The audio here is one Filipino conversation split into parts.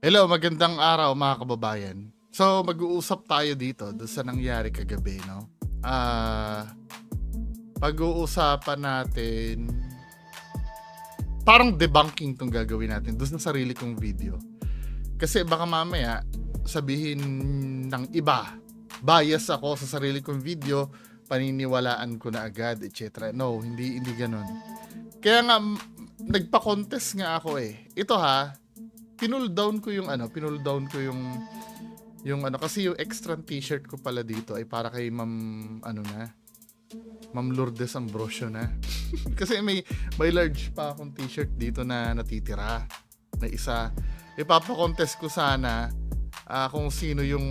Hello, magandang araw mga kababayan. So, mag-uusap tayo dito doon sa nangyari kagabi, no? Pag-uusapan natin, parang debunking tong gagawin natin doon sa sarili kong video. Kasi baka mamaya sabihin ng iba, bias ako sa sarili kong video, paniniwalaan ko na agad, etc. No, hindi ganun. Kaya nga, nagpa-contest nga ako eh. Ito pinull down ko yung kasi yung extra t-shirt ko pala dito ay para kay Ma'am Lourdes Ambrosio na. Kasi may large pa akong t-shirt dito na natitira na isa. Ipapa-contest ko sana kung sino yung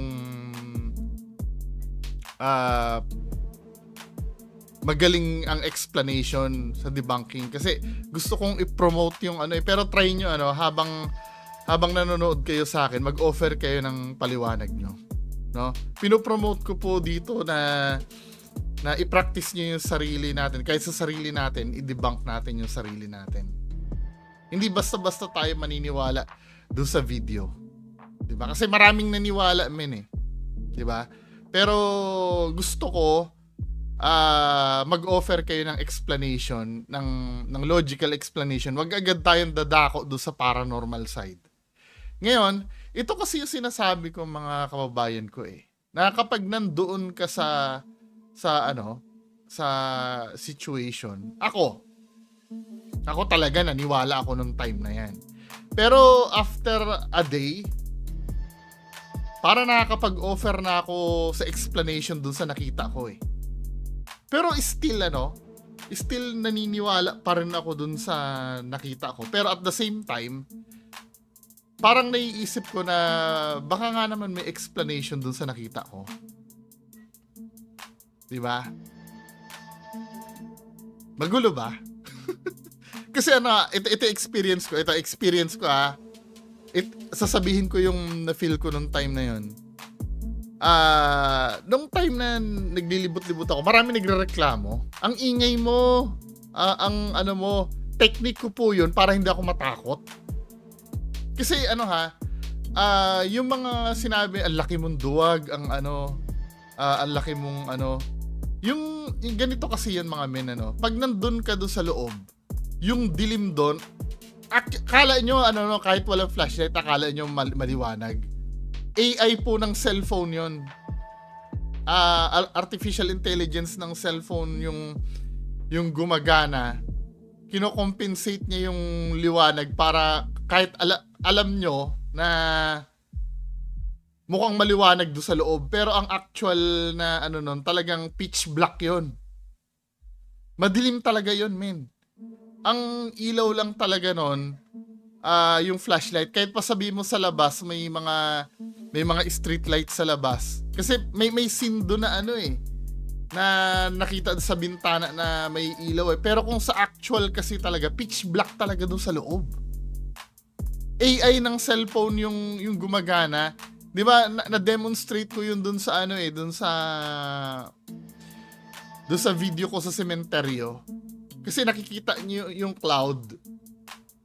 magaling ang explanation sa debunking kasi gusto kong i-promote yung pero try nyo habang nanonood kayo sa akin, mag-offer kayo ng paliwanag nyo, no? Pinopromote ko po dito na i-practice nyo yung sarili natin. Kahit sa sarili natin, i-debunk natin yung sarili natin. Hindi basta-basta tayo maniniwala doon sa video. Diba? Kasi maraming naniwala diba? Pero gusto ko mag-offer kayo ng explanation, ng logical explanation. Wag agad tayong dadako doon sa paranormal side. Ngayon, ito kasi yung sinasabi ko mga kababayan ko na kapag nandoon ka sa situation, ako talaga naniwala ako nung time na yan. Pero after a day, para nakakapag-offer na ako sa explanation dun sa nakita ko Pero still naniniwala pa rin ako dun sa nakita ko. Pero at the same time, parang naiisip ko na baka nga naman may explanation dun sa nakita ko. Diba? Magulo ba? Kasi ito experience ko. Sasabihin ko yung na-feel ko nung time na yun. Nung time na naglilibot-libot ako, marami nagrereklamo. Ang ingay mo, technique ko po yun para hindi ako matakot. Kasi yung mga sinabi, ang laki mong duwag, ang laki mong yung ganito kasi yan mga men, pag nandun ka doon sa loob, yung dilim doon, akala nyo, kahit walang flashlight, akala nyo maliwanag. AI po ng cellphone yun. Artificial intelligence ng cellphone yung gumagana. Kino-compensate niya yung liwanag para kahit alam nyo na mukhang maliwanag do sa loob, pero ang actual na talagang pitch black yon. Madilim talaga yon, men. Ang ilaw lang talaga nun, yung flashlight. Kahit pa sabihin mo sa labas, may mga street lights sa labas. Kasi may scene doon na na nakita sa bintana na may ilaw Pero kung sa actual kasi talaga, pitch black talaga doon sa loob. AI ng cellphone yung gumagana. 'Di ba? Na-demonstrate ko yun doon sa doon sa video ko sa sementeryo. Kasi nakikita niyo yung cloud,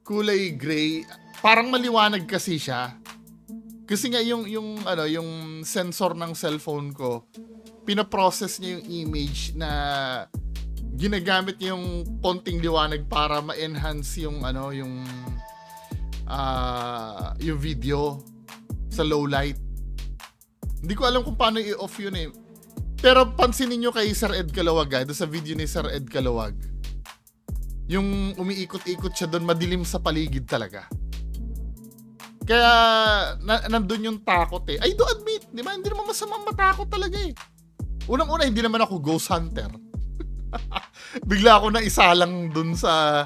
kulay gray, parang maliwanag kasi siya. Kasi nga yung sensor ng cellphone ko, pinaprocess niya yung image na ginagamit yung konting liwanag para ma-enhance yung video sa low light. Hindi ko alam kung paano i-off yun Pero pansinin nyo kay Sir Ed Calawag, doon sa video ni Sir Ed Calawag, yung umiikot-ikot siya doon, madilim sa paligid talaga. Kaya nandun yung takot I do admit, di ba? Hindi naman masamang matakot talaga Unang-una, hindi naman ako ghost hunter. Bigla ako na isa lang dun sa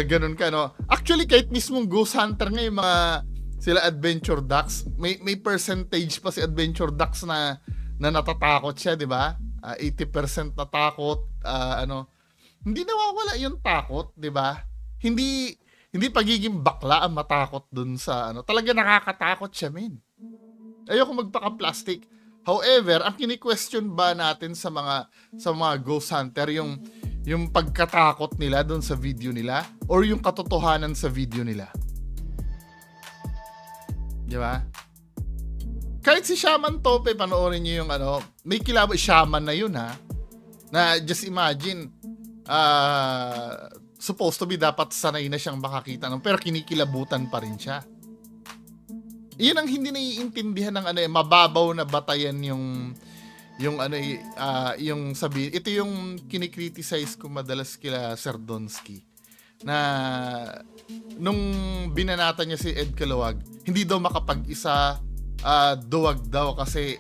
ganun ka, Actually, kahit mismong ghost hunter nga yung mga sila Adventure Ducks, may percentage pa si Adventure Ducks na natatakot siya, di ba? 80% natakot, hindi nawawala yung takot, di ba? Hindi pagiging bakla ang matakot dun sa talaga nakakatakot siya, men. Ayoko magpaka-plastic. However, ang kini-question ba natin sa mga ghost hunter yung pagkatakot nila dun sa video nila or yung katotohanan sa video nila? Di ba? Kahit si Shaman Tope, panoorin niyo yung ano, may kilabo, Shaman na yun ha, na just imagine, supposed to be dapat sanay na siyang makakita ng, pero kinikilabutan pa rin siya. Iyon ang hindi naiintindihan ng ano, mababaw na batayan yung ano, yung sabi, ito yung kinikriticize ko madalas kila Sir Donsky, na nung binanata niya si Ed Calawag, hindi daw makapag-isa, duwag daw kasi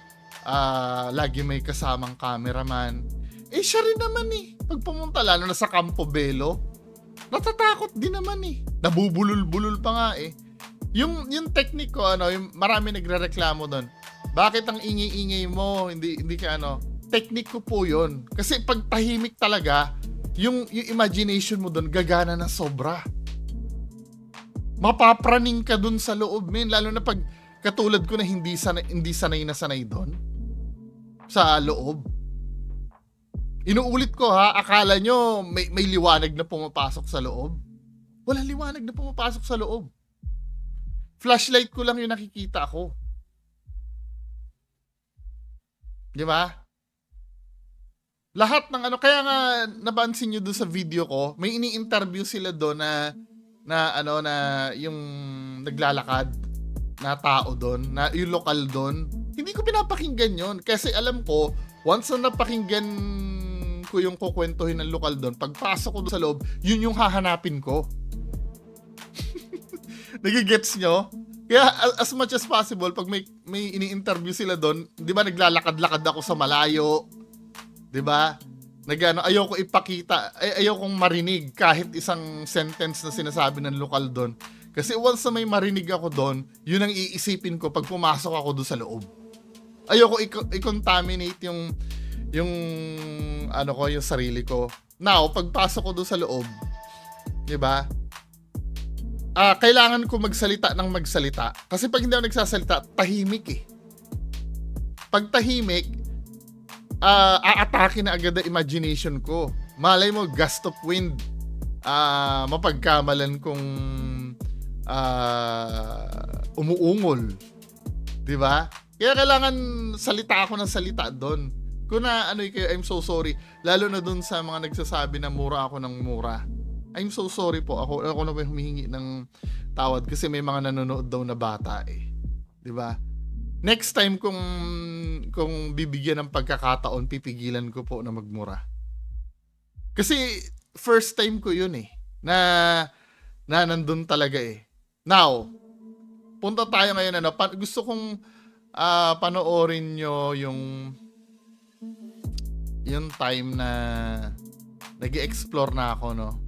lagi may kasamang cameraman. Siya rin naman pag pumunta, lalo na sa Campo Belo, natatakot din naman nabubulol-bulol pa nga yung technique ko, ano, yung marami nagrereklamo doon, bakit ang ingay-ingay mo, hindi ka ano, technique ko po yun, kasi pag tahimik talaga, yung imagination mo doon gagana na sobra, mapapraning ka doon sa loob, men, lalo na pag katulad ko na hindi sanay doon sa loob. Inuulit ko ha, akala nyo may liwanag na pumapasok sa loob. Walang liwanag na pumapasok sa loob. Flashlight ko lang yung nakikita ko. Di ba? Lahat ng ano, kaya nga napansin nyo doon sa video ko, may ini-interview sila doon na yung naglalakad na tao doon, na yung lokal doon. Hindi ko pinapakinggan yon kasi alam ko, once na napakinggan ko yung kukwentuhin ng lokal doon, pagpasok ko doon sa loob, yun yung hahanapin ko. Nagigets nyo? Kaya as much as possible, pag may ini-interview sila doon, di ba naglalakad-lakad ako sa malayo, di ba? Ayoko ipakita, ayokong marinig kahit isang sentence na sinasabi ng lokal doon. Kasi once na may marinig ako doon, yun ang iisipin ko pag pumasok ako doon sa loob. Ayoko i-contaminate yung ano ko, yung sarili ko. Now, pagpasok ko doon sa loob, 'di ba? Kailangan ko magsalita ng magsalita. Kasi pag hindi ako nagsasalita, tahimik Pag tahimik, aatake na agad ang imagination ko. Malay mo, gust of wind. Mapagkamalan kong umuungol. 'Di ba? Kaya kailangan salita ako ng salita doon. Kung na kayo, I'm so sorry. Lalo na doon sa mga nagsasabi na mura ako ng mura. I'm so sorry po. Ako na ba humihingi ng tawad kasi may mga nanonood daw na bata 'Di ba? Next time kung bibigyan ng pagkakataon, pipigilan ko po na magmura. Kasi first time ko 'yun na nandun talaga Now, punta tayo ngayon gusto kong panoorin nyo yung time na nag-i-explore na ako, no?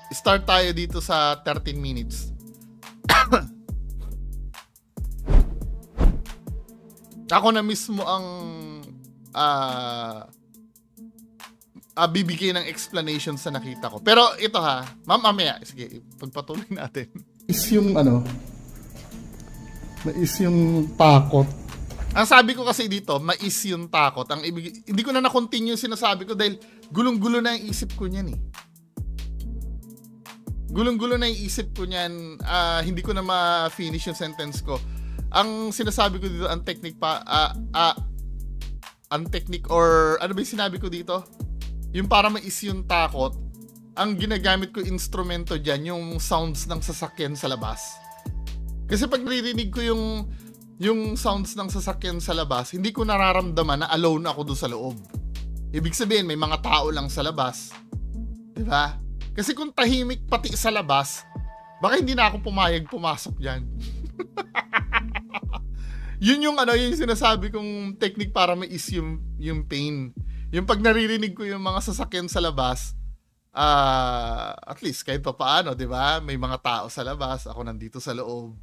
Start tayo dito sa 13 minutes. Ako na mismo ang bibigay ng explanation sa nakita ko. Pero ito ha, mamaya, sige, pagpatuloy natin. Is yung mais yung takot. Ang sabi ko kasi dito, mais yung takot. Hindi ko na na-continue yung sinasabi ko dahil gulong-gulo na yung isip ko niyan Gulong-gulo na yung isip ko niyan. Hindi ko na ma-finish yung sentence ko. Ang sinasabi ko dito, ang technique or ano ba yung sinabi ko dito? Yung para mais yung takot, ang ginagamit ko instrumento dyan, yung sounds ng sasakyan sa labas. Kasi pag naririnig ko yung sounds ng sasakyan sa labas, hindi ko nararamdaman na alone ako doon sa loob. Ibig sabihin, may mga tao lang sa labas. Diba? Kasi kung tahimik pati sa labas, baka hindi na ako pumayag pumasok dyan. Yun yung sinasabi kong technique para mais yung pain. Yung pag naririnig ko yung mga sasakyan sa labas, at least kahit pa paano, di ba? May mga tao sa labas, ako nandito sa loob.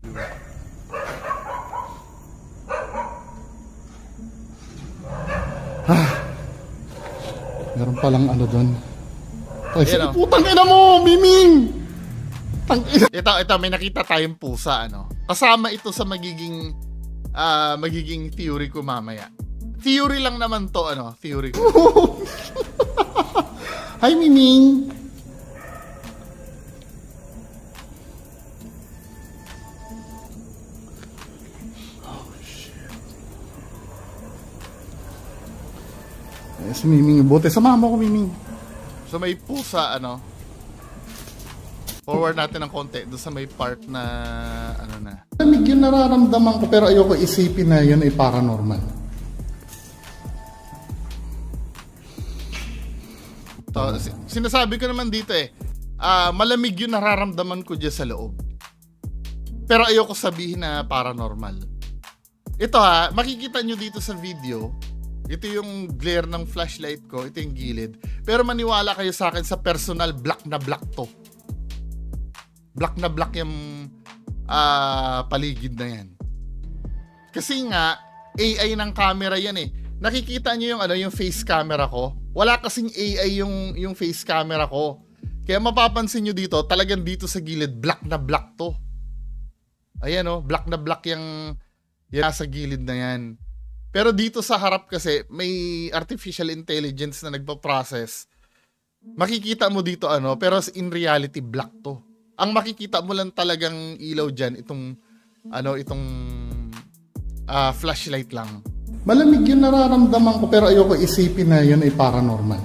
Di ba? Meron palang doon. Putang ina mo, Miming! Ito, may nakita tayong pusa, Kasama ito sa magiging theory ko mamaya. Theory lang naman to, theory ko. Hi, Miming! Si Miming, buti. Samahan mo ko, Miming. So may pusa, ano. Forward natin ng konti doon sa may part na, ano na. Lamig yun nararamdaman ko, pero ayoko isipin na yun ay paranormal. To, sinasabi ko naman dito malamig yun nararamdaman ko dyan sa loob. Pero ayoko sabihin na paranormal. Ito makikita nyo dito sa video. Ito yung glare ng flashlight ko. Ito yung gilid. Pero maniwala kayo sa akin sa personal, black na black to. Black na black yung paligid na yan. Kasi nga, AI ng camera yan Nakikita nyo yung face camera ko? Wala kasing AI yung face camera ko. Kaya mapapansin nyo dito, talagang dito sa gilid, black na black to. Ayan black na black yung nasa gilid na yan. Pero dito sa harap kasi, may artificial intelligence na nagpa-process. Makikita mo dito pero in reality, black to. Ang makikita mo lang talagang ilaw dyan, itong flashlight lang. Malamig yun nararamdaman ko, pero ayoko isipin na yun ay paranormal.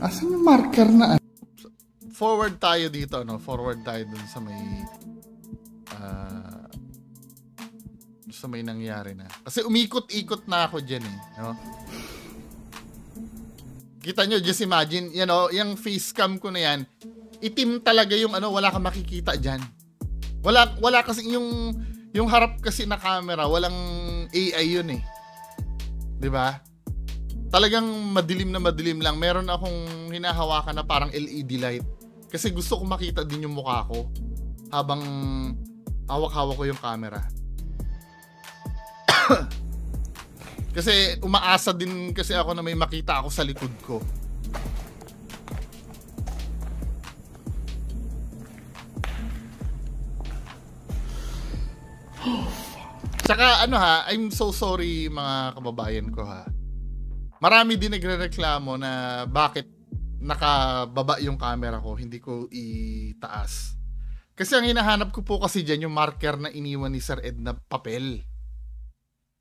Asan yung marker na forward tayo dito, forward tayo dun sa may nangyari na. Kasi umikot-ikot na ako dyan Kita nyo, just imagine, yung face cam ko na yan, itim talaga yung wala kang makikita dyan. Wala kasi yung harap kasi na camera, walang AI yun diba? Talagang madilim na madilim lang. Meron akong hinahawakan na parang LED light. Kasi gusto ko makita din yung mukha ko habang hawak-hawak ko yung camera. Kasi umaasa din kasi ako na may makita ako sa likod ko. Tsaka I'm so sorry mga kababayan ko Marami din nagrereklamo na bakit nakababa yung camera ko, hindi ko itaas. Kasi ang hinahanap ko po kasi dyan yung marker na iniwan ni Sir Ed na papel.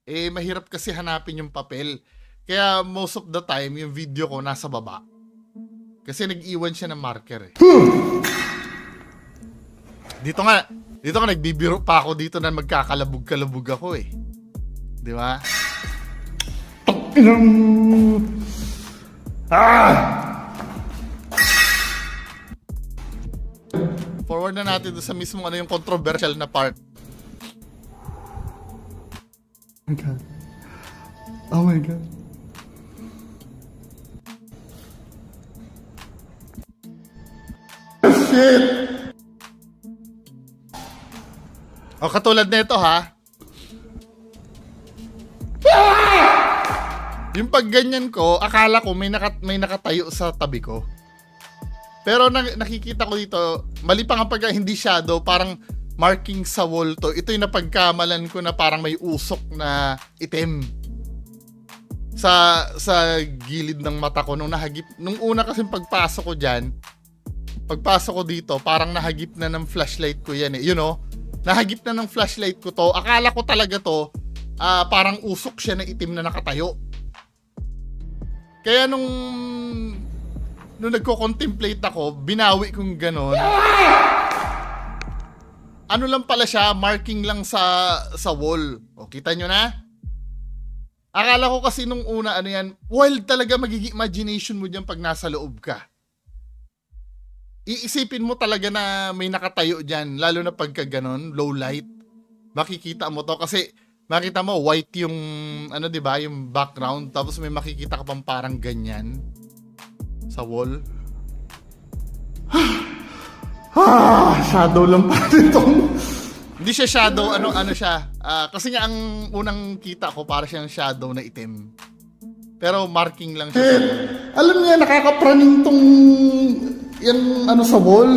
Mahirap kasi hanapin yung papel. Kaya most of the time, yung video ko nasa baba. Kasi nag-iwan siya ng marker Dito nga nagbibiro pa ako dito na magkakalabog-kalabog ako Di ba? Forward na natin doon sa mismong yung controversial na part. Oh my God. Oh my God. Shit! Katulad nito Yung pagganyan ko, akala ko may nakatayo sa tabi ko. Pero nakikita ko dito, mali pa nga pag hindi shadow, parang marking sa wall to. Ito yung napagkamalan ko na parang may usok na itim sa gilid ng mata ko nung una kasi pagpasok ko dito, parang nahagip na ng flashlight ko yan nahagip na ng flashlight ko to. Akala ko talaga to parang usok siya na itim na nakatayo. Kaya nung nagko-contemplate ako, binawi kong ganon. Ano lang pala siya, marking lang sa wall. Kita nyo na? Akala ko kasi nung una, wild talaga magiging imagination mo dyan pag nasa loob ka. Iisipin mo talaga na may nakatayo dyan, lalo na pagka ganon, low light. Makikita mo to kasi makita mo white yung diba, yung background, tapos may makikita ka pang parang ganyan sa wall. Shadow lang pa dito. Hindi siya shadow, ano siya. Kasi nga ang unang kita ko para siyang shadow na itim. Pero marking lang siya. Alam niya, nakakapraning tong yan sa wall.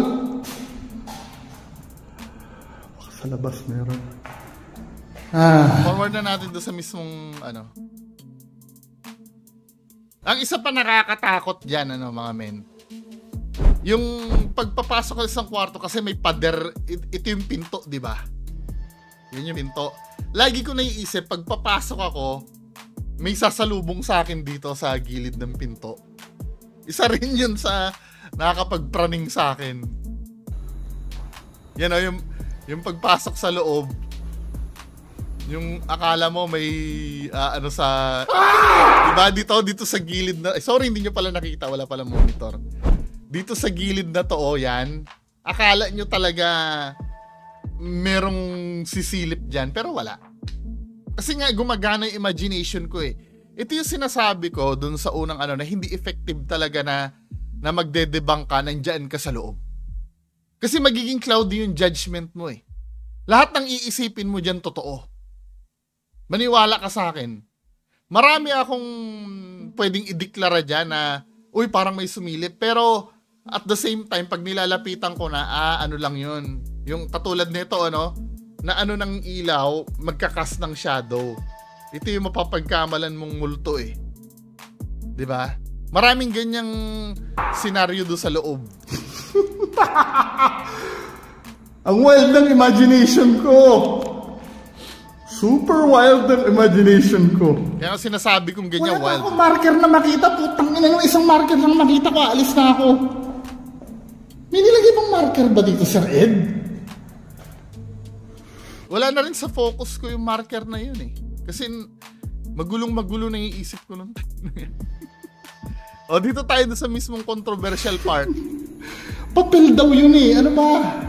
Sa labas meron. Forward na natin doon sa mismong Ang isa pa nakakatakot dyan, mga men. Yung pagpapasok sa isang kwarto kasi may pader, ito yung pinto, di ba? Yun yung pinto. Lagi ko naiisip, pagpapasok ako, may sasalubong sa akin dito sa gilid ng pinto. Isa rin yun sa nakakapagpraning sa akin. Yan o, yung pagpasok sa loob, yung akala mo may ano sa diba dito sa gilid na sorry hindi nyo pala nakita, wala pala monitor. Dito sa gilid na to, yan. Akala nyo talaga merong sisilip dyan, pero wala. Kasi nga gumagana yung imagination ko eh. Ito yung sinasabi ko dun sa unang ano na hindi effective talaga na magdedebang ka, nandyan ka sa loob. Kasi magiging cloudy yung judgment mo eh. Lahat ng iisipin mo dyan totoo. Maniwala ka sa akin. Marami akong pwedeng ideklara dyan na, uy, parang may sumilip. Pero at the same time, pag nilalapitan ko na, ano lang yun. Yung katulad nito, ano, na ano ng ilaw, magkakas ng shadow. Ito yung mapapagkamalan mong multo eh. Diba? Maraming ganyang senaryo do sa loob. Ang wild ng imagination ko. Super wild ng imagination ko. Kaya sinasabi kong ganyan, wala wild. Wala akong marker na makita. Putang ina, yung isang marker lang makita ko, alis na ako. May nilagay bang marker ba dito, Sir Ed? Wala na rin sa focus ko yung marker na yun eh. Kasi magulong-magulo na yung isip ko nung time na yan. O, dito tayo sa mismong controversial part. Papel daw yun eh. Ano ba?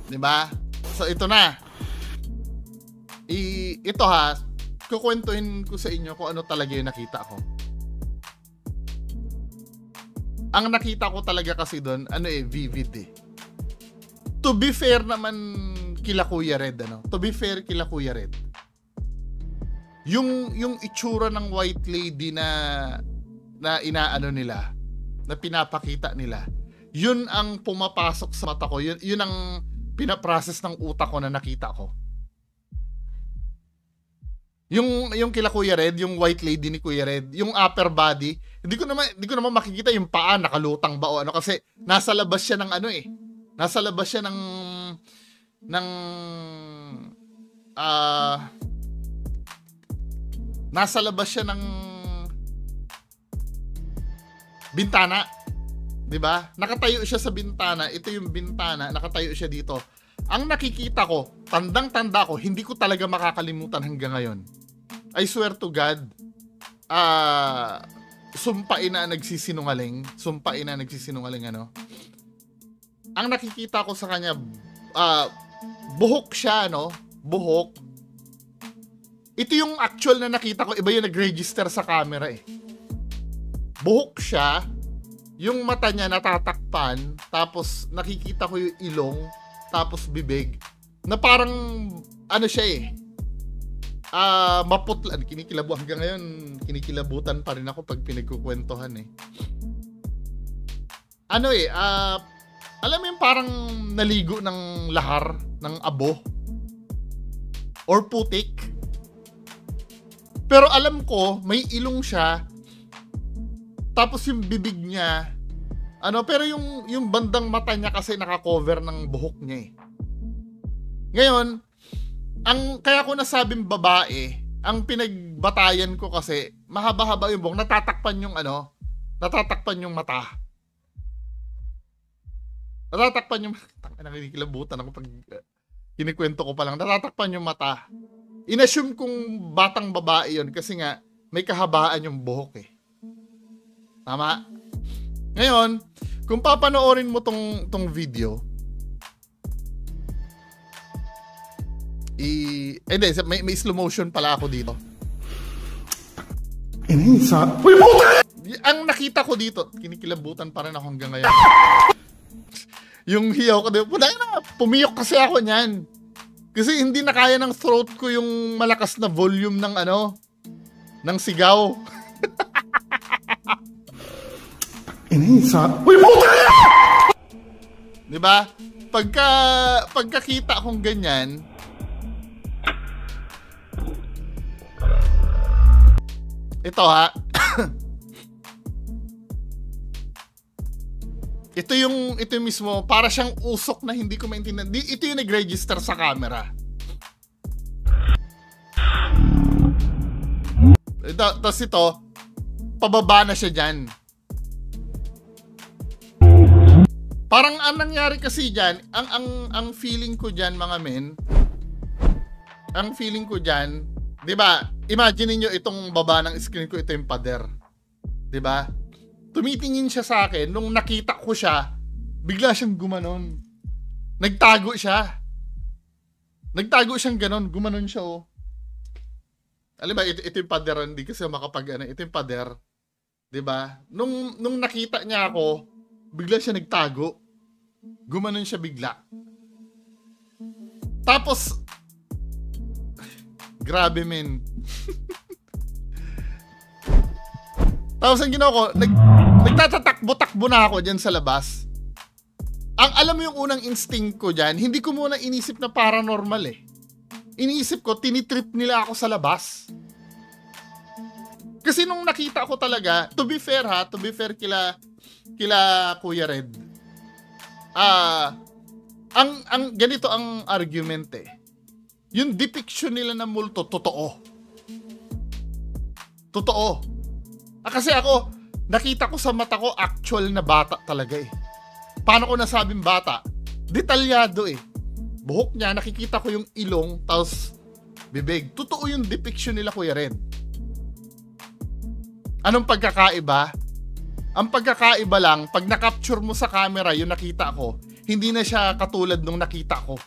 Diba? So, ito na. Ito ha, kukwentuhin ko sa inyo kung ano talaga yung nakita ko. Ang nakita ko talaga kasi doon, ano eh, vivid eh. To be fair naman kila Kuya Red, ano? To be fair kila Kuya Red. Yung itsura ng white lady na inaano nila, na pinapakita nila, yun ang pumapasok sa mata ko. Yun ang pinaprocess ng utak ko na nakita ko. Yung kila Kuya Red, yung white lady ni Kuya Red, yung upper body, hindi ko naman makikita yung paa nakalutang ba o ano kasi nasa labas siya ng ano eh. Nasa labas siya ng nasa labas siya ng bintana. 'Di ba? Nakatayo siya sa bintana. Ito yung bintana, nakatayo siya dito. Ang nakikita ko, tandang-tanda ko, hindi ko talaga makakalimutan hanggang ngayon. I swear to God, sumpain na nagsisinungaling ano. Ang nakikita ko sa kanya, buhok siya, no? Buhok. Ito yung actual na nakita ko, iba yung nag-register sa camera eh. Buhok siya, yung mata niya natatakpan, tapos nakikita ko yung ilong, tapos bibig, na parang, ano siya eh, maputla, hanggang ngayon, kinikilabutan pa rin ako pag pinagkukwentuhan eh. Ano eh, alam mo yung parang naligo ng lahar, ng abo, or putik. Pero alam ko, may ilong siya, tapos yung bibig niya, ano, pero yung bandang mata niya kasi nakakover ng buhok niya eh. Ngayon, kaya ko nasabing babae, ang pinagbatayan ko kasi, mahaba-haba yung buhok, natatakpan yung mata. Natatakpan yung, nakikilabutan ako pag kinikwento ko pa lang, natatakpan yung mata. Inassume kong batang babae yun kasi nga, may kahabaan yung buhok eh. Tama? Ngayon, kung papanoorin mo tong video, may slow motion pala ako dito. Ang nakita ko dito, kinikilabutan pa rin ako hanggang ngayon. Yung hiyaw ko dito, pumiyok kasi ako niyan. Kasi hindi na kaya ng throat ko yung malakas na volume ng ng sigaw. Diba? Pagkakita akong ganyan, ito ha. Ito yung mismo, para siyang usok na hindi ko maintindihan. Ito yung nag-register sa camera. Tapos ito, pababa na siya dyan. Parang ang nangyari kasi dyan, ang feeling ko dyan mga men, ang feeling ko dyan, di ba, imagine niyo itong baba ng screen ko, ito yung pader. Di ba? Tumitingin siya sa akin, nung nakita ko siya, bigla siyang gumanon. Nagtago siya. Nagtago siyang ganon, gumanon siya oh. Alam ba, ito yung pader, hindi kasi makapag-ano, ito yung pader. Di ba? Nung nakita niya ako, bigla siya nagtago. Gumanon siya bigla. Tapos, grabe men. Tapos ang ginawa ko, nagtatatakbo-takbo na ako dyan sa labas. Ang alam mo yung unang instinct ko dyan, hindi ko muna inisip na paranormal eh. Iniisip ko, tinitrip nila ako sa labas. Kasi nung nakita ko talaga, to be fair kila Kuya Red, ang ganito ang argument eh. Yung depiction nila ng multo, totoo. Totoo. Kasi ako, nakita ko sa mata ko, actual na bata talaga eh. Paano ko nasabing bata? Detalyado eh. Buhok niya, nakikita ko yung ilong, tapos bibig. Totoo yung depiction nila, Kuya Red. Anong pagkakaiba? Ang pagkakaiba lang, pag na-capture mo sa camera yung nakita ko, hindi na siya katulad nung nakita ko.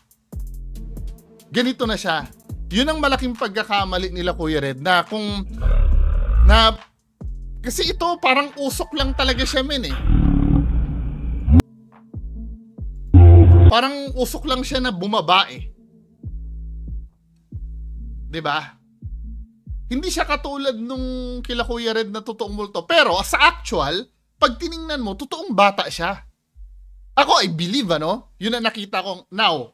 Ganito na siya. Yun ang malaking pagkakamali nila, Kuya Red, na kasi ito parang usok lang talaga siya men eh. Parang usok lang siya na bumaba eh. 'Di ba? Hindi siya katulad nung kila Kuya Red na totoong multo. Pero sa actual, pag tiningnan mo, totoong bata siya. Ako, I believe, ano? Yun ang nakita ko. Now,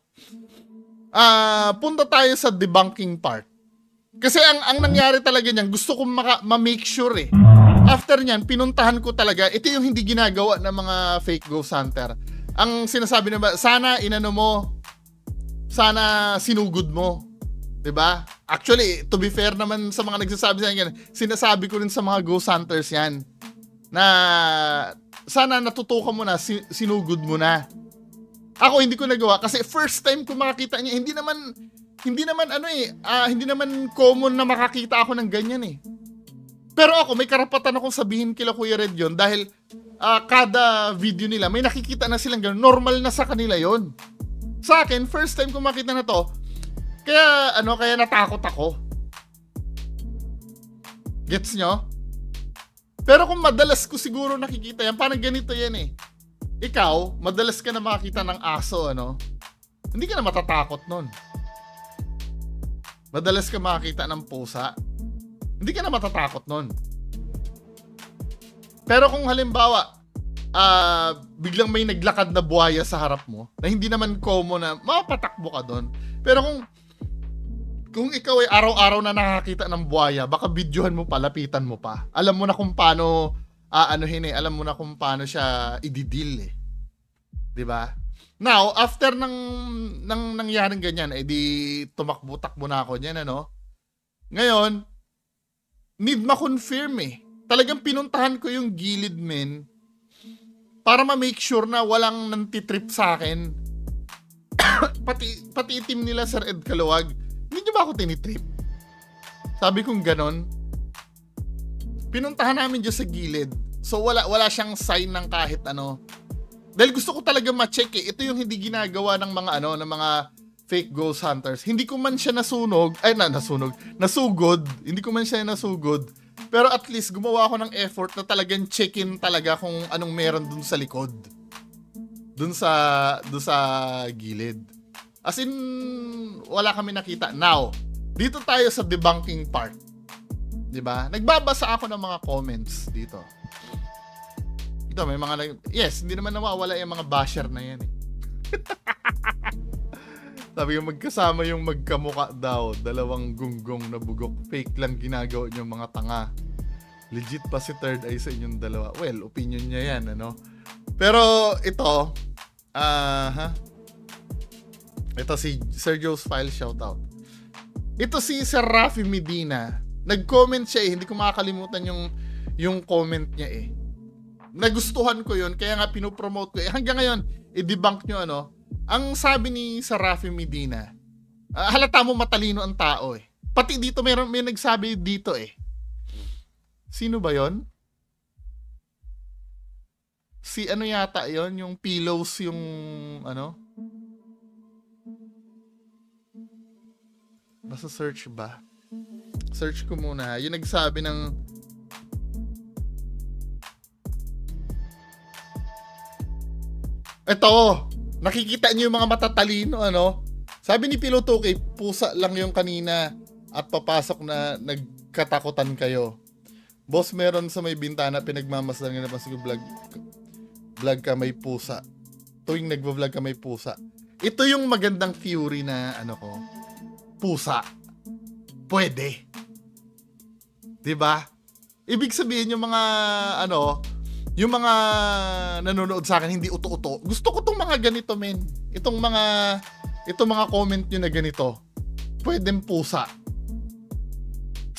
punta tayo sa debunking part. Kasi ang nangyari talaga niyan, gusto kong ma-make sure eh. After niyan, pinuntahan ko talaga, ito yung hindi ginagawa ng mga fake ghost hunter. Ang sinasabi na ba, sana inano mo, sana sinugod mo. 'Di ba? Actually, to be fair naman sa mga nagsasabi sa akin, sinasabi ko rin sa mga ghost hunters 'yan na sana natutukan mo na, sinugod mo na. Ako hindi ko nagawa kasi first time ko makakita niya, hindi naman common na makakita ako ng ganyan eh. Pero ako may karapatan akong sabihin kila Kuya Red yun dahil kada video nila may nakikita na silang ganun. Normal na sa kanila yon. Sa akin, first time ko makita na to, kaya natakot ako. Gets nyo? Pero kung madalas ko siguro nakikita yan, parang ganito yan eh. Ikaw, madalas ka na makakita ng aso, hindi ka na matatakot nun. Madalas ka makakita ng pusa, hindi ka na matatakot nun. Pero kung halimbawa, biglang may naglakad na buhaya sa harap mo, na hindi naman common na mapatakbo ka doon. Pero kung ikaw ay araw-araw na nakakita ng buhaya, baka videohan mo pa, lapitan mo pa. Alam mo na kung paano alam mo na kung paano siya i-deal eh. 'Di ba? Now, after ng nangyaring ganyan, di tumakbo-takbo na ako niyan, Ngayon, need ma-confirm eh. Talagang pinuntahan ko yung gilid men para ma-make sure na walang nantitrip sa akin. pati team nila Sir Ed Calawag, hindi nyo ba ako tinitrip? Sabi kong ganon. Pinuntahan namin dyan sa gilid. So wala siyang sign ng kahit ano. Dahil gusto ko talaga ma-check eh. Ito yung hindi ginagawa ng mga ng mga fake ghost hunters. Hindi ko man siya nasugod. Hindi ko man siya nasugod. Pero at least gumawa ako ng effort na talagang check-in talaga kung anong meron dun sa likod. Dun sa gilid. As in, wala kami nakita. Now, dito tayo sa debunking part. 'Di ba? Nagbabasa ako ng mga comments dito. Ito, may mga yes, hindi naman nawawala yung mga basher na yan eh. Sabi ko, magkasama yung magkamuka daw, dalawang gunggong na bugok, fake lang ginagawa niyong mga tanga. Legit pa si third eye sa inyong dalawa. Well, opinion niya yan, Pero ito, ito si Sir Joe's File, shoutout. Ito si Sir Rafi Medina. Nag-comment siya eh. Hindi ko makakalimutan yung comment niya eh. Nagustuhan ko yun. Kaya nga pinopromote ko eh. Hanggang ngayon, i-debunk nyo ano. Ang sabi ni Sir Rafi Medina, halata mo matalino ang tao eh. Pati dito may nagsabi dito eh. Sino ba yon? Si ano yata yon, yung pillows, yung ano? Basta search ba? Search ko muna. Yung nagsabi ng ito, nakikita niyo yung mga matatalino ano? Sabi ni Pilotoke, pusa lang yung kanina at papasok na nagkatakutan kayo. Boss, meron sa may bintana pinagmamasdan nga na pa vlog ka may pusa. Tuwing nagvo-vlog ka may pusa. Ito yung magandang theory na ano ko. Pusa. Pwede. 'Di ba? Ibig sabihin yung mga ano, yung mga nanonood sa akin hindi uto-uto. Gusto ko tong mga ganito, men. Itong mga comment nyo na ganito. Pwedeng pusa.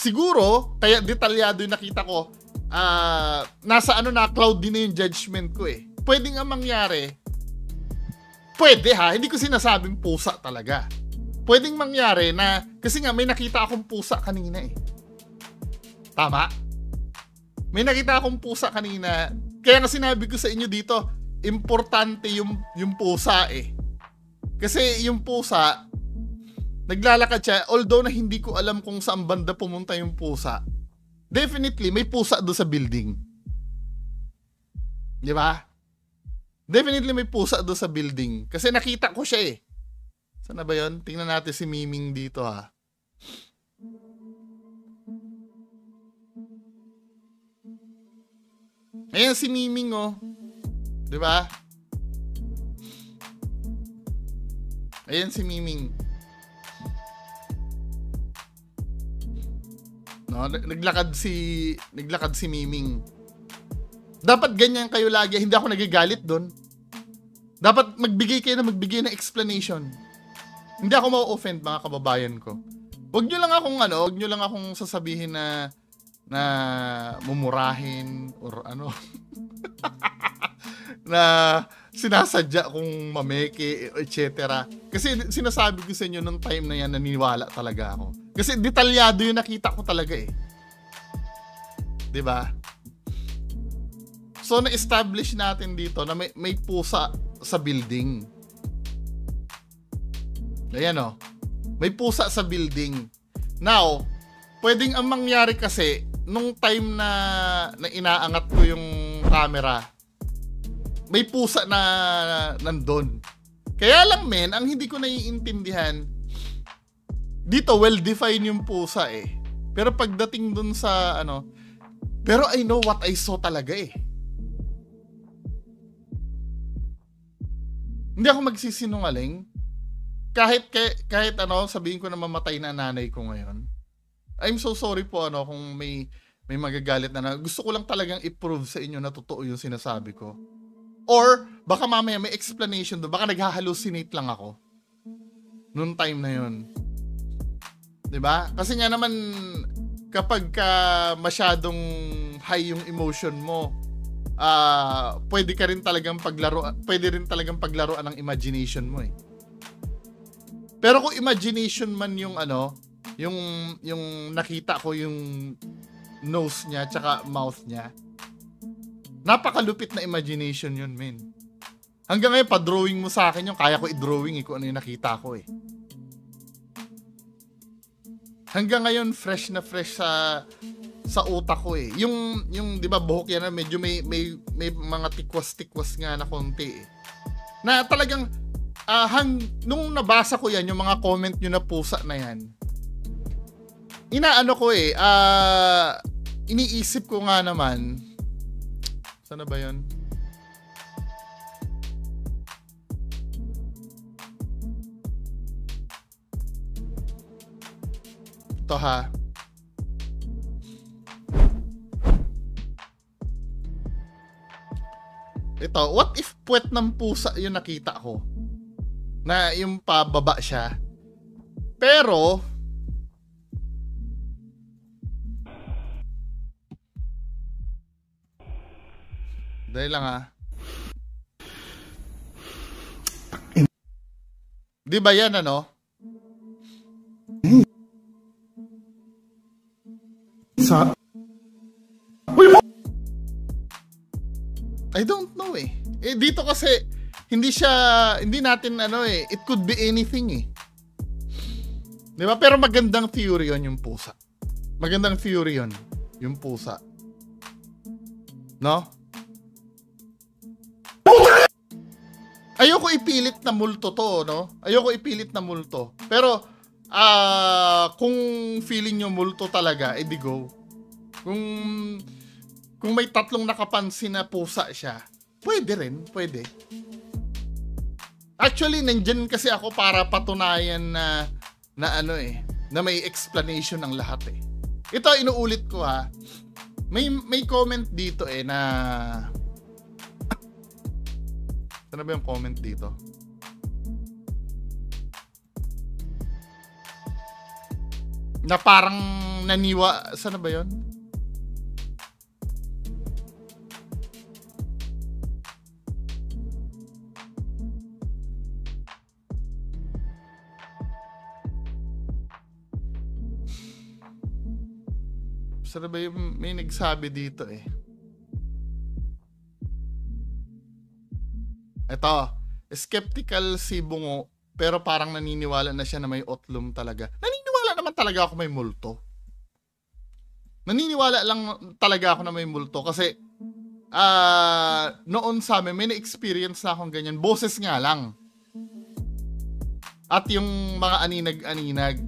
Siguro, kaya detalyado yung nakita ko, nasa ano na, cloud din na yung judgment ko eh. Pwede nga mangyari. Pwede ha, hindi ko sinasabing pusa talaga. Pwedeng mangyari na, kasi nga may nakita akong pusa kanina eh. Tama? May nakita akong pusa kanina. Kaya nga sinabi ko sa inyo dito, importante yung pusa eh. Kasi yung pusa, naglalakad siya, although na hindi ko alam kung saan banda pumunta yung pusa. Definitely, may pusa doon sa building. Di ba? Definitely may pusa doon sa building. Kasi nakita ko siya eh. Saan na ba yun? Tingnan natin si Miming dito ha. Ayan si Miming oh. Di ba? Ayan si Miming. No, naglakad si Miming. Dapat ganyan kayo lagi, hindi ako nagagalit doon. Dapat magbigay ng explanation. Hindi ako ma-offend mga kababayan ko. Huwag niyo lang akong sasabihin na mumurahin or ano. Na sinasadya kung mameke, etc. Kasi sinasabi ko sa inyo nung time na yan, naniniwala talaga ako. Kasi detalyado yung nakita ko talaga eh. 'Di ba? So na-establish natin dito na may pusa sa building. Ayan oh. May pusa sa building. Now, pwedeng ang mangyari kasi nung time na inaangat ko yung camera, may pusa na nandun. Kaya lang men, ang hindi ko naiintindihan, dito well-defined yung pusa eh. Pero pagdating dun sa ano, pero I know what I saw talaga eh. Hindi ako magsisinungaling. Kahit ano, sabihin ko na mamatay na nanay ko ngayon. I'm so sorry po ano kung may magagalit na. Gusto ko lang talagang i-prove sa inyo na totoo yung sinasabi ko. Or baka mamaya may explanation doon. Baka naghahallucinate lang ako. Noong time na yun. 'Di ba? Kasi nga naman kapag masyadong high yung emotion mo, pwede rin talagang paglaruan ng imagination mo eh. Pero kung imagination man yung ano, yung nakita ko yung nose niya tsaka mouth niya, napakalupit na imagination yun, men. Hanggang ngayon, pa-drawing mo sa akin yung kaya ko i-drawing kung ano yung nakita ko eh. Hanggang ngayon, fresh na fresh sa utak ko eh. Yung 'di ba buhok yan na medyo may mga tikwas-tikwas nga na konti eh. Na talagang nung nabasa ko yan, yung mga comment nyo na pusa na yan, inaano ko eh, iniisip ko nga naman, saan na ba yun? Ito ha. ito, what if puwet ng pusa yung nakita ko? Na yung pababa siya. Pero, dahil lang Di ba yan ano? Sa... I don't know eh. Dito kasi hindi natin it could be anything eh. 'Di ba? Pero magandang theory 'yon yung pusa. Magandang theory 'yon, yung pusa. No? Ayoko ipilit na multo to, no? Ayoko ipilit na multo. Pero kung feeling nyo multo talaga, edi go. Kung may tatlong nakapansin na pusa siya, pwede rin, pwede. Actually, nandyan kasi ako para patunayan na may explanation ng lahat eh. Ito, inuulit ko May comment dito na... Saan ba yung comment dito? Na parang saan ba yun? Saan ba yung may nagsabi dito eh? Ito, skeptical si Bungo pero parang naniniwala na siya na may otlum talaga. Naniniwala naman talaga ako may multo. Naniniwala lang talaga ako na may multo kasi noon sa amin may na-experience na akong ganyan. Boses nga lang. At yung mga aninag-aninag.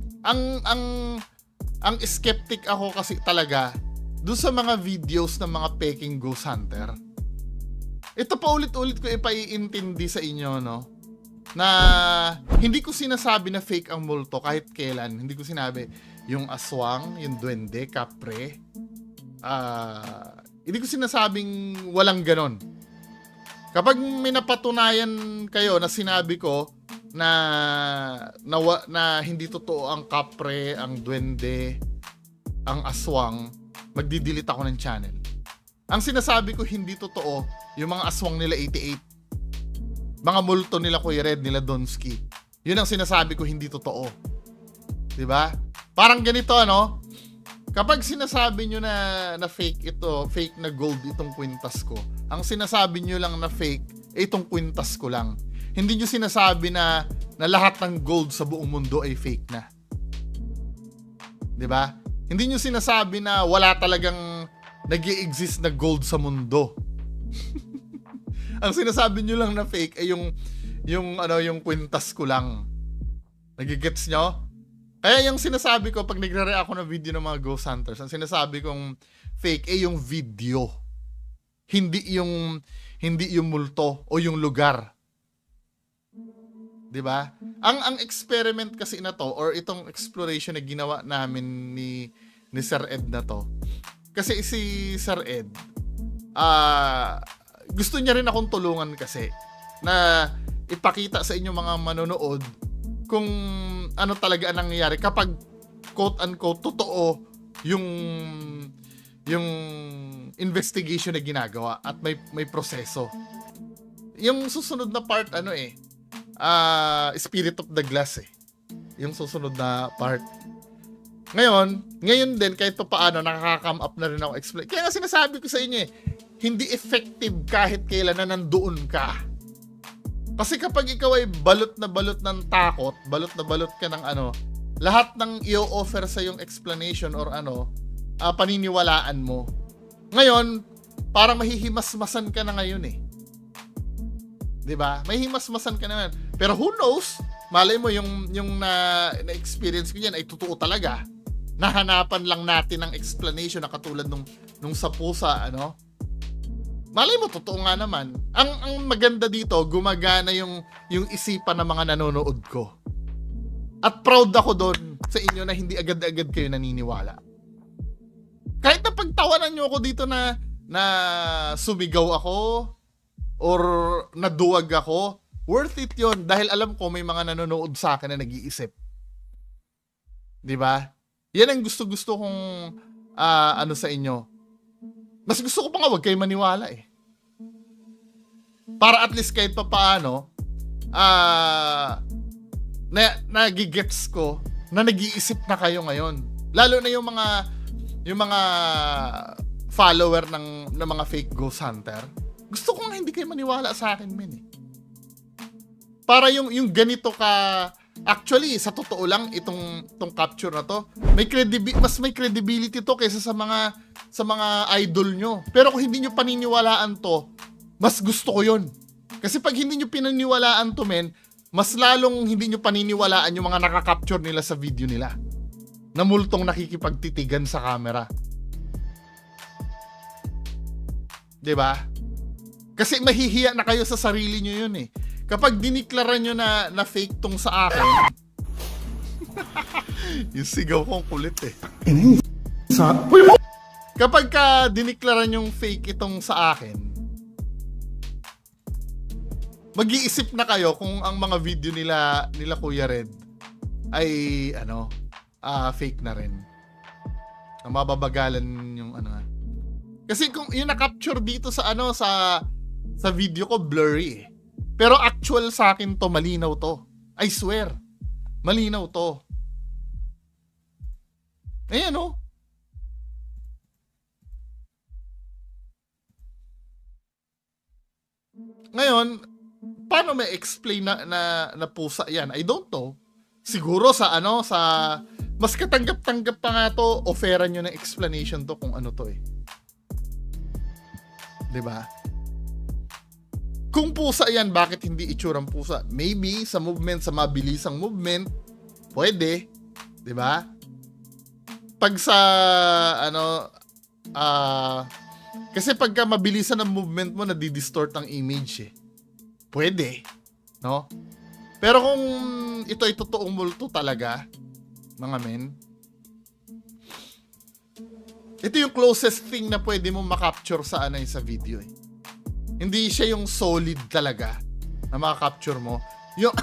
Ang skeptic ako kasi talaga doon sa mga videos ng mga peking ghost hunter. Ito pa ulit-ulit ko ipaiintindi sa inyo, no? Na hindi ko sinasabi na fake ang multo kahit kailan. Hindi ko sinabi yung aswang, yung duwende, kapre. Hindi ko sinasabing walang ganon. Kapag may napatunayan kayo na sinabi ko na hindi totoo ang kapre, ang duwende, ang aswang, magdi-delete ako ng channel. Ang sinasabi ko hindi totoo, yung mga aswang nila 88. Mga multo nila Kuya Red, nila Donsky. Yun ang sinasabi ko hindi totoo. 'Di ba? Parang ganito Kapag sinasabi nyo na fake ito, fake na gold itong kwintas ko, ang sinasabi nyo lang na fake, itong kwintas ko lang. Hindi nyo sinasabi na lahat ng gold sa buong mundo ay fake na. 'Di ba? Hindi nyo sinasabi na wala talagang nag-i-exist na gold sa mundo. Ang sinasabi nyo lang na fake ay yung kwintas ko lang. Nagigets nyo? Kaya yung sinasabi ko pag nagre-react ako ng video ng mga ghost hunters, ang sinasabi kong fake ay yung video. Hindi yung multo o yung lugar. 'Di ba? Ang experiment kasi na to or itong exploration na ginawa namin ni Sir Ed na to. Kasi si Sir Ed gusto niya rin akong tulungan kasi na ipakita sa inyo mga manonood kung ano talaga ang nangyayari kapag quote-unquote totoo yung investigation na ginagawa at may proseso. Yung susunod na part Spirit of the Glass yung susunod na part. Ngayon din kahit pa paano nakaka-come up na rin ako explain. Kaya nga sinasabi ko sa inyo hindi effective kahit kailan na nandoon ka. Kasi kapag ikaw ay balot na balot ng takot, balot na balot ka ng lahat ng i-offer sa yung explanation or paniniwalaan mo. Ngayon, parang mahihimasmasan ka na ngayon 'Di ba? Mahihimasmasan ka na ngayon. Pero who knows? Malay mo yung na-experience ko yan ay totoo talaga. Nahanapan lang natin ng explanation na katulad nung sa pusa, Malay mo, totoo nga naman. Ang maganda dito, gumagana yung isipan ng mga nanonood ko. At proud ako doon sa inyo na hindi agad-agad kayo naniniwala. Kahit na pagtawanan nyo ako dito na sumigaw ako, or naduwag ako, worth it yun. Dahil alam ko may mga nanonood sa akin na nag-iisip. Diba? Yan ang gusto-gusto kong ano sa inyo. Mas gusto ko pa nga wag kayo maniwala eh. Para at least kahit pa paano, nagigets ko na nag-iisip na kayo ngayon. Lalo na yung mga follower ng mga fake ghost hunter. Gusto ko nga hindi kayo maniwala sa akin, men eh. Para yung ganito ka, actually, sa totoo lang, itong capture na to, mas may credibility to kaysa sa mga idol nyo. Pero kung hindi nyo paniniwalaan to, mas gusto ko yun. Kasi pag hindi nyo pinaniwalaan to, men, mas lalong hindi nyo paniniwalaan yung mga nakakapture nila sa video nila. Na multong nakikipagtitigan sa camera. Diba? Kasi mahihiya na kayo sa sarili nyo yun eh. Kapag diniklara nyo na fake tong sa akin, yung sigaw kong kulit eh. Kapag diniklara nyong fake itong sa akin, mag-iisip na kayo kung ang mga video nila Kuya Red ay fake na rin. Ang mababagalan yung Kasi kung yung na-capture dito sa sa video ko blurry eh. Pero actual sa akin to, malinaw to. I swear. Malinaw to. Ayan oh. Ngayon, paano may explain na pusa yan? I don't know. Siguro sa mas katanggap-tanggap pa nga to, offeran nyo ng explanation to kung ano to eh. 'Di ba? Kung pusa yan, bakit hindi itsurang pusa? Maybe sa movement, sa mabilisang movement, pwede, 'di ba? Pag sa kasi pagka mabilisan ang movement mo, nadi-distort ang image eh. Pwede, no? Pero kung ito ay totoong multo talaga, mga men, ito yung closest thing na pwede mo makapture sa sa video eh. Hindi siya yung solid talaga na makakapture mo. Yung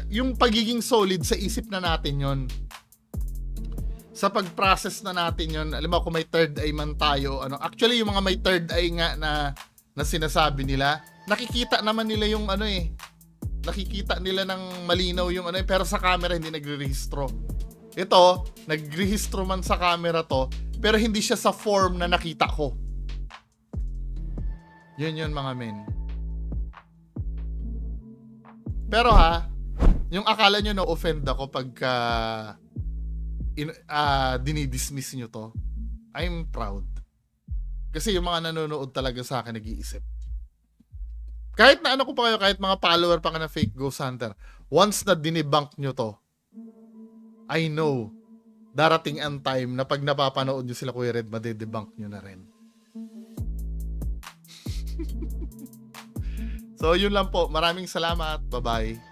yung pagiging solid sa isip na natin yon. Sa pag-process na natin yon, alam mo kung may third eye man tayo, actually yung mga may third eye nga na sinasabi nila, nakikita naman nila yung nakikita nila ng malinaw yung pero sa camera hindi nagre-rehistro. Ito, nag-rehistro man sa camera to, pero hindi siya sa form na nakita ko. Yun mga men. Pero yung akala nyo na-offend ako pagka dinidismiss nyo to, I'm proud. Kasi yung mga nanonood talaga sa akin nag-iisip. Kahit na ko pa kayo, kahit mga follower pa ka na fake ghost hunter, once na dinibunk nyo to, I know, darating ang time na pag napapanood nyo sila Kuya Red, madedebunk nyo na rin. So, yun lang po. Maraming salamat. Bye-bye.